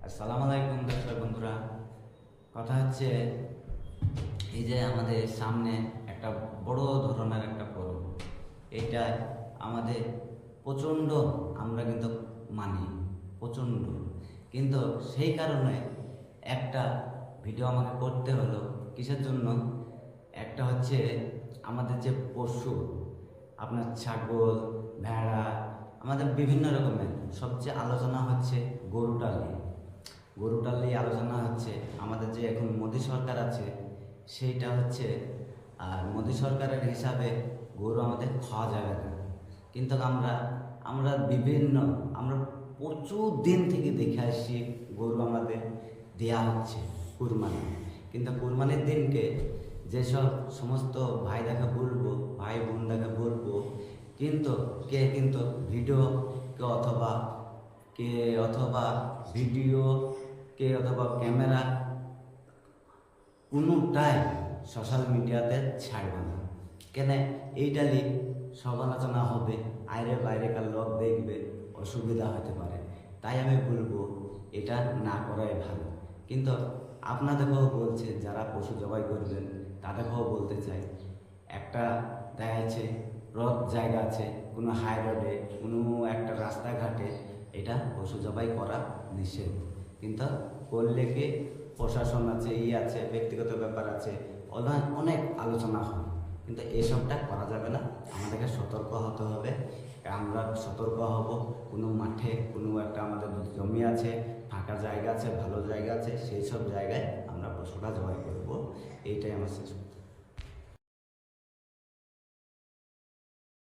আসসালামু আলাইকুম দর্শক বন্ধুরা। কথা হচ্ছে এই যে আমাদের সামনে একটা বড় ধরনের একটা পরব, এটা আমাদের প্রচণ্ড আমরা কিন্তু মানি প্রচণ্ড, কিন্তু সেই কারণে একটা ভিডিও আমাকে করতে হলো। কিসের জন্য? একটা হচ্ছে আমাদের যে পশু, আপনার ছাগল, ভেড়া, আমাদের বিভিন্ন রকমের সবচেয়ে আলোচনা হচ্ছে গরুটা নিয়ে। গরুটার নিয়ে আলোচনা হচ্ছে। আমাদের যে এখন মোদী সরকার আছে সেইটা হচ্ছে, আর মোদী সরকারের হিসাবে গরু আমাদের খাওয়া যাবে না, কিন্তু আমরা আমরা প্রচুর দিন থেকে দেখে আসছি গরু আমাদের দেয়া হচ্ছে কুরবানি। কিন্তু কুরবানির দিনকে যেসব সমস্ত ভাই বোনদেরকে বলবো, কিন্তু ভিডিও কে অথবা ভিডিও কে অথবা ক্যামেরা কোনোটাই সোশ্যাল মিডিয়াতে ছাড়বে না। কেন? এইটালি সমালোচনা হবে, বাইরেকার লোক দেখবে, অসুবিধা হতে পারে। তাই আমি বলবো এটা না করাই ভালো। কিন্তু আপনাদেরকেও বলছে, যারা পশু জবাই করবেন তাদেরকেও বলতে চাই, একটা দেখা যাচ্ছে জায়গা আছে, কোনো হাই রোডে, কোনো একটা রাস্তাঘাটে এটা পশু জবাই করা নিষেধ। কিন্তু করলে কি প্রশাসন আছে, আছে, ব্যক্তিগত ব্যাপার আছে, অনেক আলোচনা হয়, কিন্তু এসবটা করা যাবে না। আমাদেরকে সতর্ক হতে হবে। আমরা সতর্ক হব, কোনো মাঠে কোনো একটা আমাদের জমি আছে, ফাঁকা জায়গা আছে, ভালো জায়গা আছে, সেই সব জায়গায় আমরা পশুটা জবাই করব। এইটাই আমার শেষ কথা।